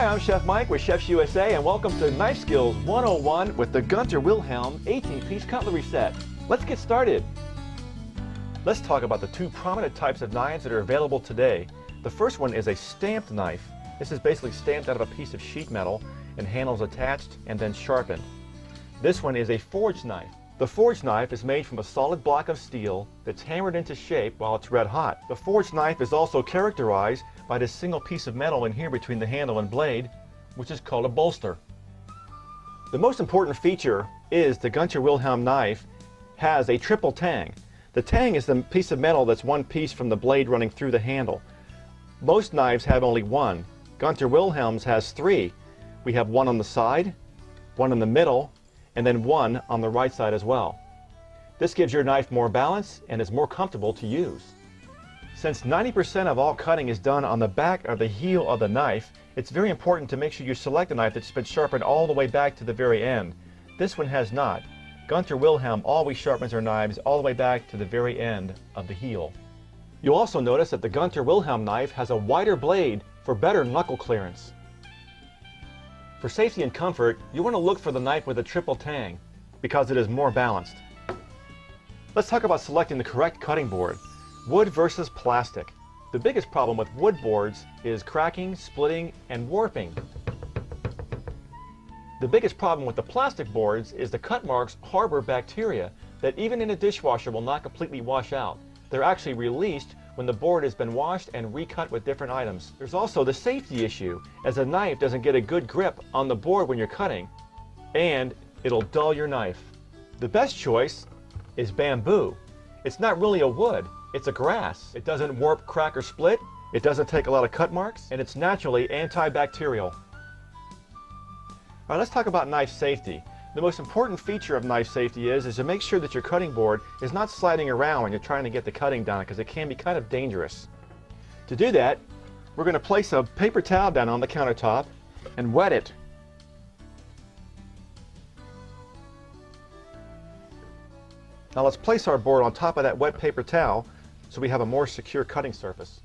Hi, I'm Chef Mike with Chefs USA, and welcome to Knife Skills 101 with the Gunter Wilhelm 18-piece cutlery set. Let's get started. Let's talk about the two prominent types of knives that are available today. The first one is a stamped knife. This is basically stamped out of a piece of sheet metal and handles attached and then sharpened. This one is a forged knife. The forged knife is made from a solid block of steel that's hammered into shape while it's red hot. The forged knife is also characterized by this single piece of metal in here between the handle and blade, which is called a bolster. The most important feature is the Gunter Wilhelm knife has a triple tang. The tang is the piece of metal that's one piece from the blade running through the handle. Most knives have only one. Gunter Wilhelm's has three. We have one on the side, one in the middle, and then one on the right side as well. This gives your knife more balance and is more comfortable to use. Since 90% of all cutting is done on the back or the heel of the knife, it's very important to make sure you select a knife that's been sharpened all the way back to the very end. This one has not. Gunter Wilhelm always sharpens their knives all the way back to the very end of the heel. You'll also notice that the Gunter Wilhelm knife has a wider blade for better knuckle clearance. For safety and comfort, you want to look for the knife with a triple tang because it is more balanced. Let's talk about selecting the correct cutting board. Wood versus plastic. The biggest problem with wood boards is cracking, splitting, and warping. The biggest problem with the plastic boards is the cut marks harbor bacteria that even in a dishwasher will not completely wash out. They're actually released when the board has been washed and recut with different items. There's also the safety issue, as a knife doesn't get a good grip on the board when you're cutting, and it'll dull your knife. The best choice is bamboo. It's not really a wood, it's a grass. It doesn't warp, crack, or split, it doesn't take a lot of cut marks, and it's naturally antibacterial. Alright, let's talk about knife safety. The most important feature of knife safety is to make sure that your cutting board is not sliding around when you're trying to get the cutting done, because it can be kind of dangerous. To do that, we're going to place a paper towel down on the countertop and wet it. Now let's place our board on top of that wet paper towel so we have a more secure cutting surface.